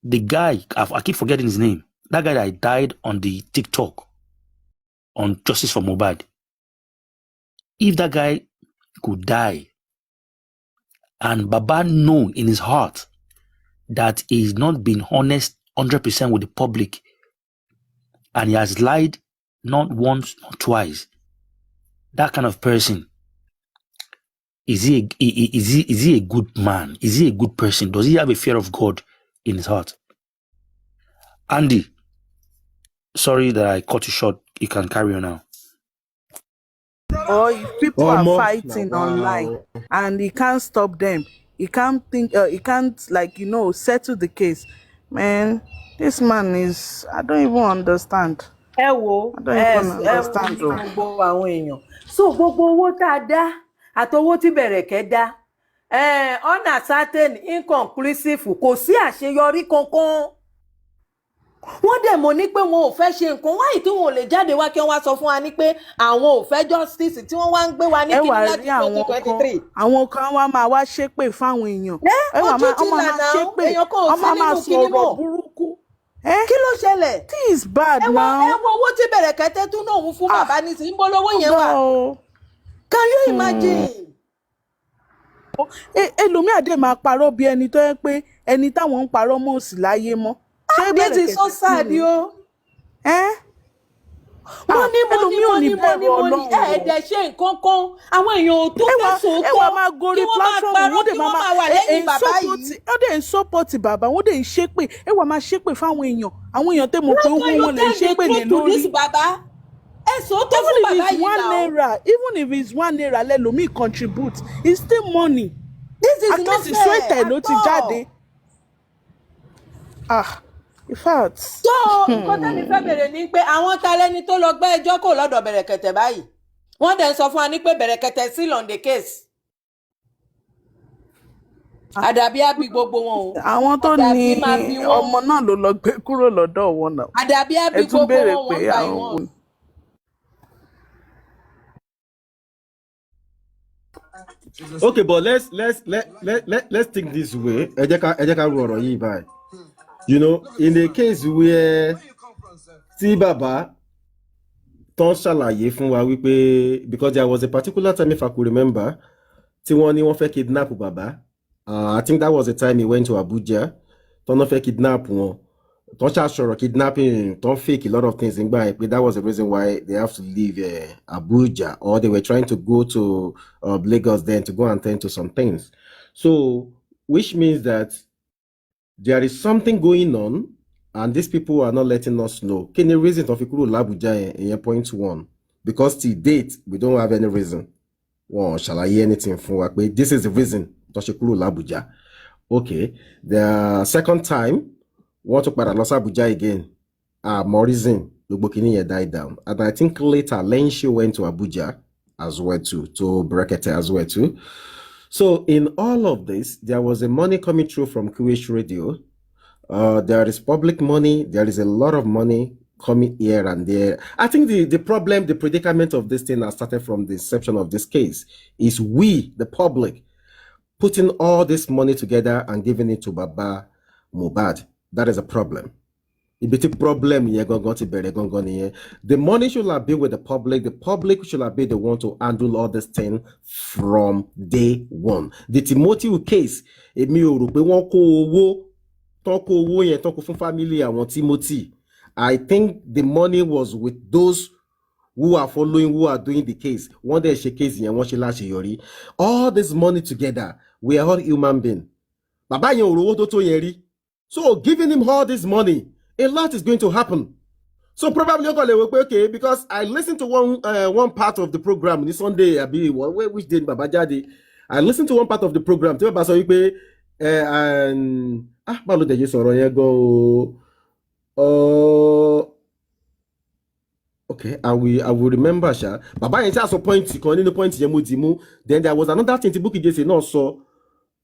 the guy, I keep forgetting his name, that guy that died on the TikTok on Justice for Mohbad, if that guy could die and Baba know in his heart that he's not been honest 100% with the public and he has lied not once, not twice, that kind of person, is he a good man? Is he a good person? Does he have a fear of God in his heart? Andy, sorry that I cut you short. You can carry on now. Or if people are fighting online and he can't stop them, he can't think, he can't settle the case. Man, this man is, I don't even understand. I don't even understand. So gbogbo owó tá a dá àtowó tí Bẹ̀rẹ̀kẹ́ dá uncertain inconclusive kò sí àṣeyọrí kankan. wọ́n dẹ̀ mọ̀ ní pé wọn ò fẹ́ ṣe nǹkan wáyé tí wọn ò lè jáde wá kí wọ́n wá sọ fún wa ní pé àwọn ò fẹ́ justice tí wọ́n wá ń gbé wa ní kíní láti 2023. àwọn kan wá máa wá ṣépè fáwọn èèyàn. ojú ti là náà èèyàn kò sí nínú kíní mọ́. kí ló ṣẹlẹ̀? this is bad now. ẹ wo owó tí Bẹ̀rẹ̀kẹ̀tẹ̀ tún náà ń fún bàbá nísìnyí ń bọ́ lówó yẹn wà. Can you imagine? ẹlòmíà dé máa parọ́ bí ẹni tó yẹ pé ẹni táwọn ń parọ́ mọ́ òsì láyé mọ́. This is so sad yo. Money, ẹ̀ẹ́dẹ̀ ṣe nǹkan kan àwọn èèyàn tó fẹ́ sòótọ́ kí wọ́n máa parọ́ kí wọ́n máa wà lẹ́yìn bàbá yìí. wọ́n dẹ̀ ń sọ́pọ̀tì bàbá wọ́n dẹ̀ ń ṣépè ẹ wà máa ṣépè fáwọn èèyàn àwọn èèyàn tẹ́ mọ̀ pé wọ́n lè ṣépè lé lórí. ẹ sòótọ́ fún bàbá yìí náà. Even if it's 1 naira lẹ́lòmíì contribute it's still money. This is at not least ìṣó ìtẹ̀ ló ti jáde. In fact. So nǹkan tẹ́mi fẹ́ bèrè ni pé àwọn talẹ́ni tó lọ gbé ẹjọ́ kò lọ́dọ̀ Bẹ̀rẹ̀kẹ̀tẹ̀ báyìí wọ́n dẹ̀ ń sọ fún wa ní pé Bẹ̀rẹ̀kẹ̀tẹ̀ still on the case. Àdàbí àbí gbogbo wọn o. Àwọn tó ní ọmọ náà ló lọ gbé kúrò lọ́dọ̀ wọn náà. Àdàbí àbí gbogbo wọn wọ́n gbà wọn. Okay, but let's think this way. Ẹ jẹ́ ká ro ọ̀rọ̀ yìí báyìí. You know, in the case where tí bàbá tán ṣàlàyé fún wa wípé because there was a particular time if I could remember tí wọ́n ní wọ́n fẹ́ kidnap bàbá. I think that was the time he went to Abuja. Tán fẹ́ kidnap wọn. Tán ṣàṣọ̀rọ̀ kidnapping, tán fake a lot of things nígbà yẹn pé that was the reason why they have to leave Abuja or they were trying to go to Lagos then to go and attend to some things. So, which means that there is something going on and these people are not letting us know. Any reason of Ikuru Labuja in point 1? Because till date, we don't have any reason. Well, shall I hear anything from work? But this is the reason to Ikuru Labuja. Okay. The second time, want to Paralos Abuja again. More reason, Lubokini died down. And I think later, Lenshi went to Abuja as well too, to Brekete as well too. So in all of this, there was a money coming through from Kuwait Radio. There is public money. There is a lot of money coming here and there. I think the problem, the predicament of this thing has started from the inception of this case is we, the public, putting all this money together and giving it to Baba Mohbad. That is a problem. The problem the money should have been with the public. The public should have been the one to handle all this thing from day one. The Timothy case, family Timothy. I think the money was with those who are following, who are doing the case. One day she case all this money together, we are all human beings. So giving him all this money, a lot is going to happen. So probably okay, because I listened to one part of the program this Sunday, which day Baba Jadi. I listened to one part of the program. And okay, I will remember Sha. Baba ain't just a point then there was another thing the book just no so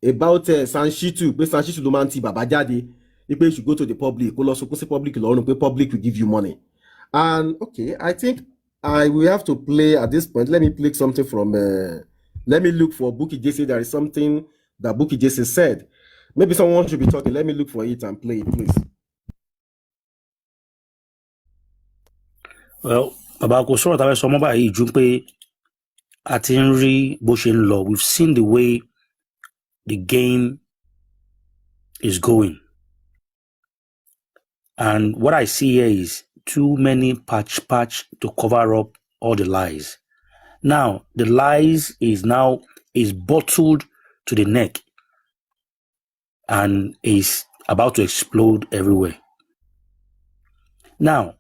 about Sanshitu, but Sanshitu Lumanti Baba Jadi. You should go to the public. Public will give you money. And okay, I think I will have to play at this point. Let me play something from. Let me look for Buki Jesse. There is something that Buki Jesse said. Maybe someone should be talking. Let me look for it and play it, please. Well, about Kosoro Tawe Somoba Jumpe Atinri Boshin Law. We've seen the way the game is going. And what I see here is too many patch to cover up all the lies. Now, the lies is bottled to the neck and is about to explode everywhere. Now,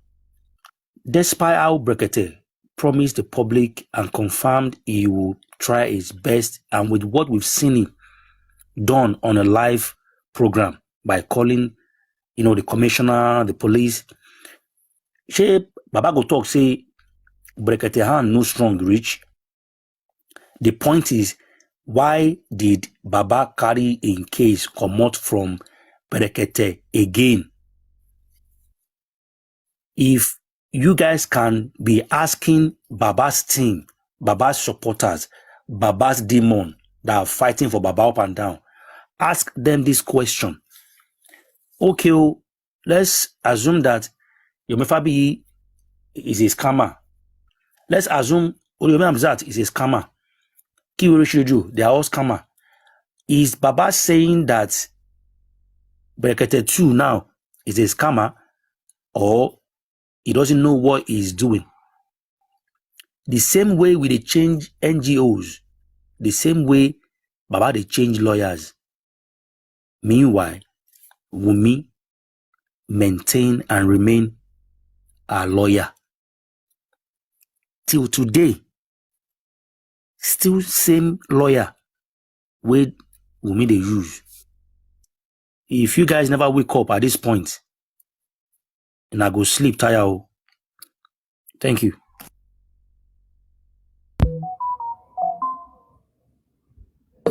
despite how Brekete promised the public and confirmed he will try his best, and with what we've seen him done on a live program by calling the commissioner, the police. She Baba go talk say Brekete hand no strong reach. The point is, why did Baba carry in case come out from Brekete again? if you guys can be asking Baba's team, Baba's supporters, Baba's demon that are fighting for Baba up and down, ask them this question. Okay, let's assume that Yomefabi is a scammer. Let's assume Oluyemi Hamzat is a scammer. Kiwere Shireju, they are all scammer. Is Baba saying that Brekete 2 now is a scammer, or he doesn't know what he's doing? The same way we they change NGOs, the same way Baba they change lawyers. Meanwhile, Wunmi maintain and remain a lawyer. Till today, still same lawyer with Wunmi they use. If you guys never wake up at this point, and I go sleep tired. Thank you.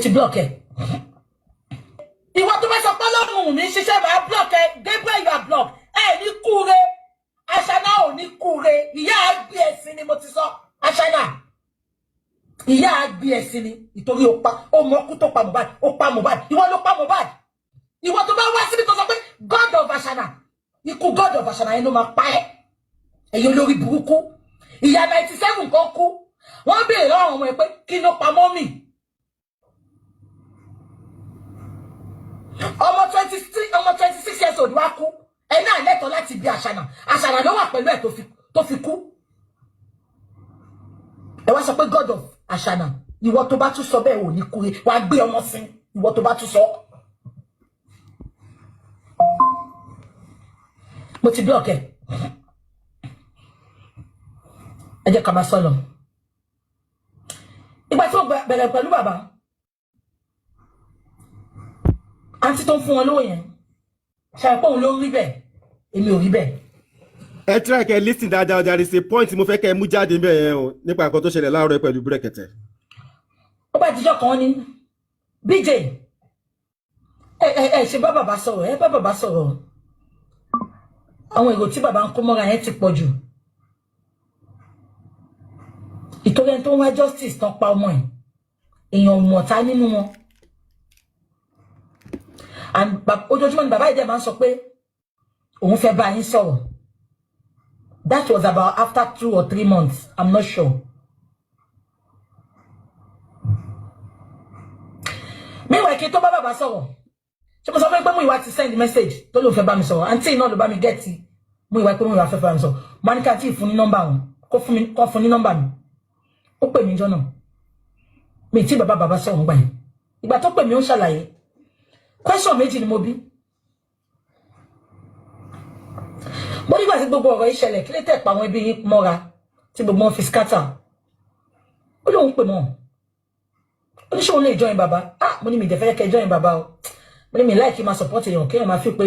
To block it. You want to mess up all of me? She said, I block it. Gabriel, you are blocked. Hey, ni kure. Ashana o ni kure. Iya BS ni mo ti sọ. Ashana. Iya BS ni. Ìtorí ó pa. Ó mọ kú tó pa Mohbad. Ó pa Mohbad. Ìwọ ló pa Mohbad. Ìwọ tó bá wá síbi tó sọ pé God of Ashana. Ikú God of Ashana yẹn ló máa pa ẹ́. Ẹ̀yin olórí burúkú. Ìyá 97 kan kú. Wọ́n béèrè lọ́wọ́ ọmọ ẹ̀ pé kí ló pa mọ́mì. Ọmọ 26 years old wá kú. Ẹ náà lẹ́tọ̀ọ́ láti bí Ashana. Ashana ló wà pẹ̀lú ẹ̀ tó fi kú. Ẹ wá sọ pé God of Ashana. Ìwọ tó bá tún sọ bẹ́ẹ̀ ò ní kú. Wá gbé ọmọ sí. Ìwọ tó bá tún sọ. Mo ti block ẹ. Ẹ jẹ́ ká máa sọ lọ. Ìgbà tí mo bẹ̀rẹ̀ pẹ̀lú bàbá. Àǹtí tó ń fún wọn lówó yẹn. Ṣé pé òun ló rí bẹ́ẹ̀? Èmi ò rí bẹ́ẹ̀. Ẹ try kẹ́ listen dáadáa, there is a point mo fẹ́ kẹ́ mú jáde ńbẹ̀ yẹn o nípa nǹkan tó ṣẹlẹ̀ láàárọ̀ pẹ̀lú Brekete. Ó bá dijọ́ kan ní BJ. Ṣe bá bàbá sọ̀rọ̀, bá bàbá sọ̀rọ̀. Àwọn èrò tí bàbá ń kó mọ́ra yẹn ti pọ̀ jù. Ìtorí ẹni tó ń wá justice tán pa ọmọ ẹ̀. Èèyàn mọ̀ta nínú wọn. And ojoojúmọ́ ni bàbá ìdẹ́ máa ń sọ pé òun fẹ́ bá yín sọ̀rọ̀. That was about after 2 or 3 months. I'm not sure. Meanwhile, kí tó bá bàbá sọ̀rọ̀. Ṣé mo sọ pé Múyìwá ti send message tó lóun fẹ́ bá mi sọ̀rọ̀. Àǹtí náà ló bá mi get Múyìwá pé Múyìwá fẹ́ bá mi sọ̀rọ̀. Mo ní ká tí ì fún ní nọ́mbà wọn. Kó fún ní nọ́mbà mi. Ó pè mí jọ́nà. Mi tí bàbá sọ̀rọ̀ ń gbà yẹn. Ìgbà tó pè mí ó ṣàlàyé. Question méjì ni mo bí. Mo nígbà tí gbogbo ọ̀rọ̀ ìṣẹ̀lẹ̀ kí lè tẹ̀ pa àwọn ẹbí yín mọ́ra tí gbogbo wọn fi scatter. Ó lóun pè mọ́. Ó ní ṣé òun lè join bàbá. Mo ní mi dẹ̀ fẹ́ kẹ́ join bàbá o. Mo ní mi like máa support èèyàn kéèyàn máa fi pé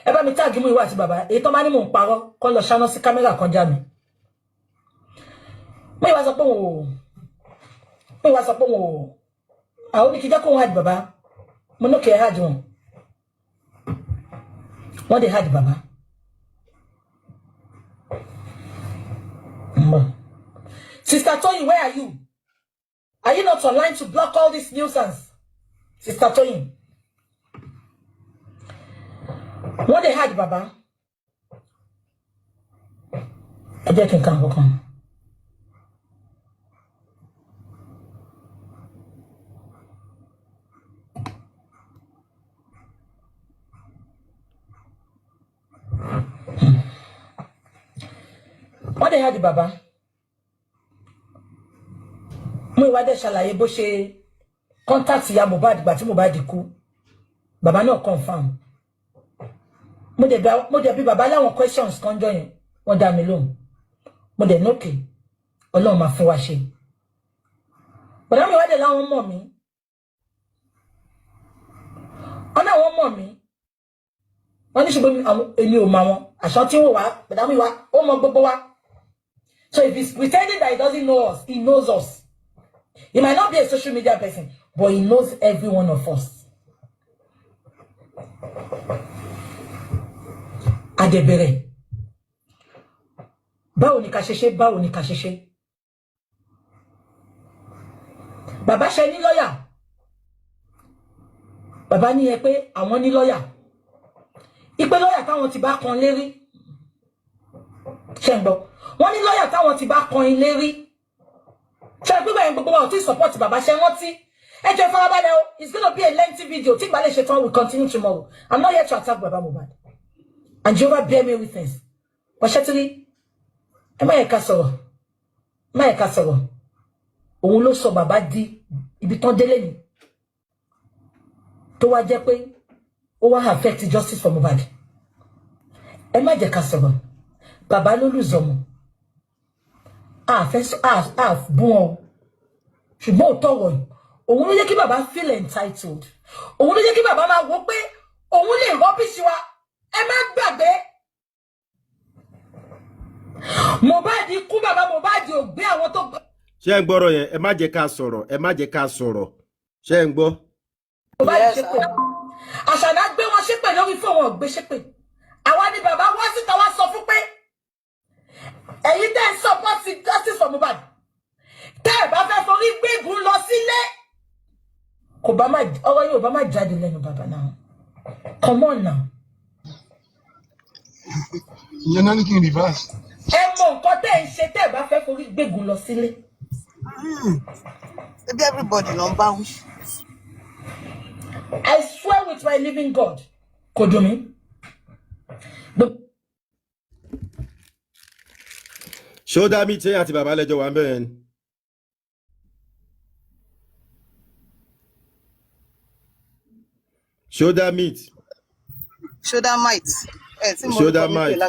ẹ bá mi tag Múyìwá àti bàbá. Èyí tó máa ní mò ń parọ́ kọ́ lọ ṣáná sí kámẹ́rà kan já mi. Múyìwá sọ pé àwọn oníkíjá kó wọn hide bàbá. Mo no care hard one. What they had, Baba? Sister Tony, where are you? Are you not online to block all this nuisance? Sister Tony. What they had, Baba? I just can come. What they had, Baba? Múyìwá dé ṣàlàyé bó ṣe contact ìyá Mohbad ìgbà tí Mohbad kú. Baba náà confirm. Mo dẹ̀ bí baba láwọn questions kan jọ yẹn. Wọ́n dá mi lóhùn. Mo dẹ̀ nókè. Ọlọ́run máa fún wa ṣe. Bọ̀dá Múyìwá dé láwọn mọ̀ mí. Ọ̀nà àwọn mọ̀ mí. Wọ́n ní ṣùgbọ́n èmi ò mọ̀ wọn. Àṣọ tí wọ́n wá, bọ̀dá Múyìwá, ó mọ gbogbo wa. So if he's pretending that he doesn't know us, he knows us. He might not be a social media person, but he knows every one of us. Adebere. Báwo ni ká ṣe ṣe, báwo ni ká ṣe ṣe. Bàbá ṣe ní lọ́yà. Bàbá ní ẹ pé àwọn ní lọ́yà. Ipe lọ́yà táwọn ti bá kan lérí. Ṣé ń gbọ́? Wọ́n ní lọ́yà táwọn ti bá kan lérí. Ṣé gbogbo ẹ̀yin gbogbo wa ò tí support bàbá ṣe rántí. Ẹ jẹ́ farabalẹ̀ o. It's going to be a lengthy video. Tí ìgbàlẹ̀ ṣe tán, we'll continue tomorrow. I'm not here to attack Baba Mohbad. And Jehovah bear me witness. But Shetiri, ẹ má yẹ ká sọ̀rọ̀. Má yẹ ká sọ̀rọ̀. Òun ló sọ bàbá di ibi tán délé ni. Tó wá jẹ́ pé ó wá affect justice for Mohbad. Ẹ má jẹ́ ká sọ̀rọ̀. Bàbá ló lùzọ̀mù. Bú wọn. Ṣùgbọ́n ò tọ̀rọ̀ yìí. Òun ló jẹ́ kí bàbá feel entitled. Òun ló jẹ́ kí bàbá máa wò pé òun lè rọ́bìṣì wa. Ẹ má gbàgbé. Mohbad kú, bàbá Mohbad ò gbé àwọn tó gbọ́. Ṣé ń gbọ́rọ̀ yẹn? Ẹ má jẹ́ ká sọ̀rọ̀. Ẹ má jẹ́ ká sọ̀rọ̀. Ṣé ń gbọ́? Mohbad ṣépè. Àṣànà gbé wọn ṣépè lórí fún wọn gbé ṣépè. Àwa ni bàbá wá síta wá sọ fún pé ẹ̀yin tẹ́ ń support justice for Mohbad. Tẹ́ ẹ bá fẹ́ forí gbégun lọ sílé. Kò bá má ọ̀rọ̀ yóò bá má jáde lẹ́nu bàbá náà. Come on now. Ìyẹn náà ní kí n reverse. Ẹ mọ nǹkan tẹ́ ń ṣe tẹ́ ẹ bá fẹ́ forí gbégun lọ sílé. Maybe everybody no bounce. I swear with my living God. Kò dùn mí. Shoulder meet àti bàbá lẹ́jọ́ wà ńbẹ̀ yẹn. Shoulder meet. Shoulder might. Shoulder might.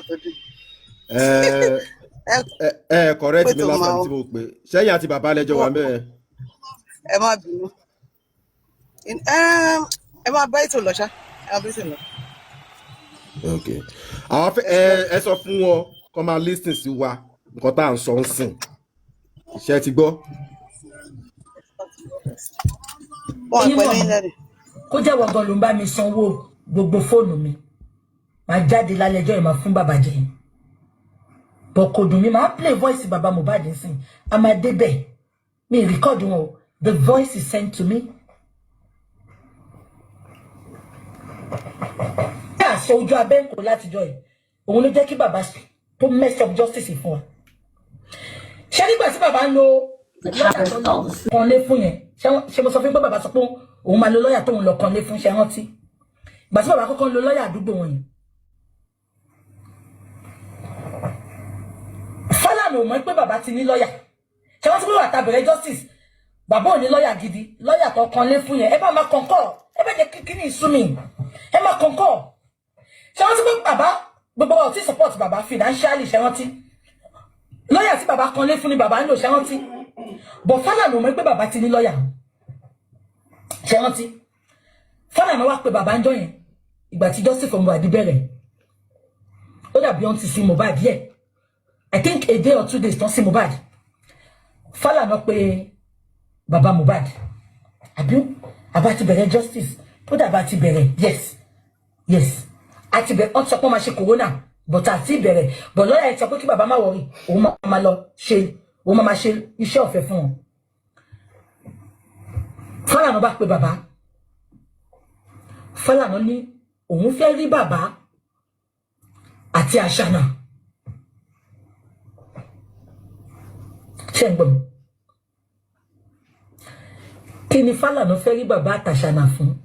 Correct mi last time tí mo pè. Ṣẹ́yìn àti bàbá lẹ́jọ́ wà ńbẹ̀ yẹn. Ẹ má bínú. Ẹ má bá ètò lọ ṣá. Ẹ má bá ètò lọ. Okay. Àwọn ẹ sọ fún wọn kó máa listen sí wa nǹkan tá à ń sọ ń sìn. Ṣé ti gbọ́? Kó jẹ́ wọ́n gan ló ń bá mi sanwó gbogbo fóònù mi. Màá jáde lálẹ́jọ́ yìí máa fún bàbá jẹ. Bọ̀ kò dùn mí, màá play voice bàbá Mohbad nsìn. A máa débẹ̀. Mi record wọn o. The voice is sent to me. Ẹ àṣọ ojú abẹ́ǹkò látijọ́ yìí. Òun ló jẹ́ kí bàbá tó mess up justice fún wa. Ṣé nígbà tí bàbá ń lo lọ́yà tó lọ kan lé fún yẹn? Ṣé mo sọ fún pé bàbá sọ pé òun máa lo lọ́yà tó ń lọ kan lé fún, ṣe rántí? Ìgbà tí bàbá kọ́kọ́ ń lo lọ́yà àdúgbò wọn yẹn. Fálànà ò mọ̀ pé bàbá ti ní lọ́yà. Ṣé wọ́n ti pé bàtà bẹ̀rẹ̀ justice? Bàbá ò ní lọ́yà gidi, lọ́yà tó kan lé fún yẹn. Ẹ bá máa kọ̀ǹkọ̀, ẹ bá jẹ́ kíkí ní ìsúnmi. Ẹ máa kọ̀ǹkọ̀. Ṣé wọ́n ti pé bàbá gbogbo wa ò tí support bàbá financially, ṣe rántí? Lọ́yà tí bàbá kan lé fún ni bàbá ń lò, ṣe rántí? But Fálànà ò mọ̀ pé bàbá ti ní lọ́yà. Ṣe rántí? Fálànà wá pé bàbá ń jọ yẹn. Ìgbà tí justice for Mohbad bẹ̀rẹ̀. Ó dàbí wọ́n ti sin Mohbad yẹ. I think a day or 2 days tán sí Mohbad. Fálànà pé bàbá Mohbad. Àbá ti bẹ̀rẹ̀ justice. Ó dàbá ti bẹ̀rẹ̀. Yes. Àti bẹ̀rẹ̀ wọ́n sọ pé wọ́n máa ṣe corona. But àti bẹ̀rẹ̀. But lọ́yà ẹ̀ sọ pé kí bàbá má wọrí. Òun máa lọ ṣe. Òun máa ṣe iṣẹ́ ọ̀fẹ́ fún wọn. Fálànà bá pé bàbá. Fálànà ní òun fẹ́ rí bàbá àti Àṣànà. Ṣé ń gbọ́ mi? Kí ni Fálànà fẹ́ rí bàbá àti Àṣànà fún?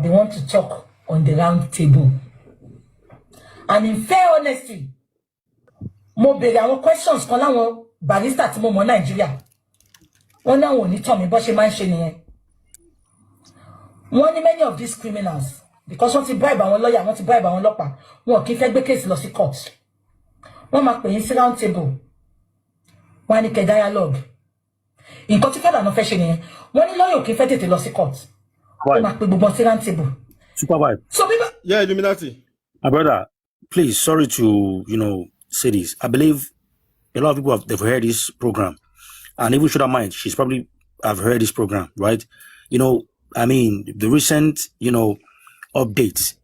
They want to talk on the round table. And in fair honesty, mo béèrè àwọn questions kan láwọn barrister tí mo mọ̀ Nàìjíríà. Wọ́n náà wọ́n ní tọ́ mi bó ṣe máa ń ṣe nìyẹn. Wọ́n ní many of these criminals, because wọ́n ti bribe àwọn lawyer, wọ́n ti bribe àwọn ọlọ́pàá, wọn kì í fẹ́ gbé case lọ sí court. Wọ́n máa pè yín sí round table. Wọ́n á ní kẹ́ dialogue. Nǹkan tí Fálànà fẹ́ ṣe nìyẹn. Wọ́n ní lawyer kì í fẹ́ tètè lọ sí court. Wọ́n máa pè gbogbo sí round table. Super vibe. So people, yeah, Illuminati. My brother, please, sorry to, say this. I believe a lot of people they've heard this program. And even should I mind, she's probably have heard this program, right? The recent, updates,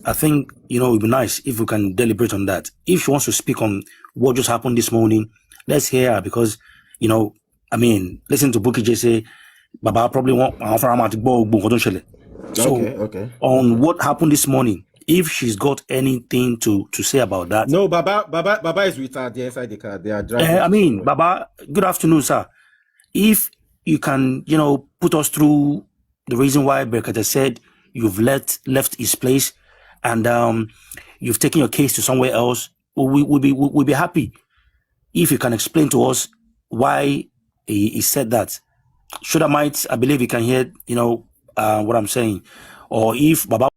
I think, it would be nice if we can deliberate on that. If she wants to speak on what just happened this morning. Let's hear her because, you know, I mean, listen to Bukky J say, Baba probably won't. So, okay. On what happened this morning, if she's got anything to say about that. No, Baba is with her. They're inside the car. They are driving. Baba, good afternoon, sir. If you can, you know, put us through the reason why Berkata said you've left his place and you've taken your case to somewhere else, we'll be happy if you can explain to us why he said that. Shodamite, I believe you can hear, you know, what I'm saying. Or if Baba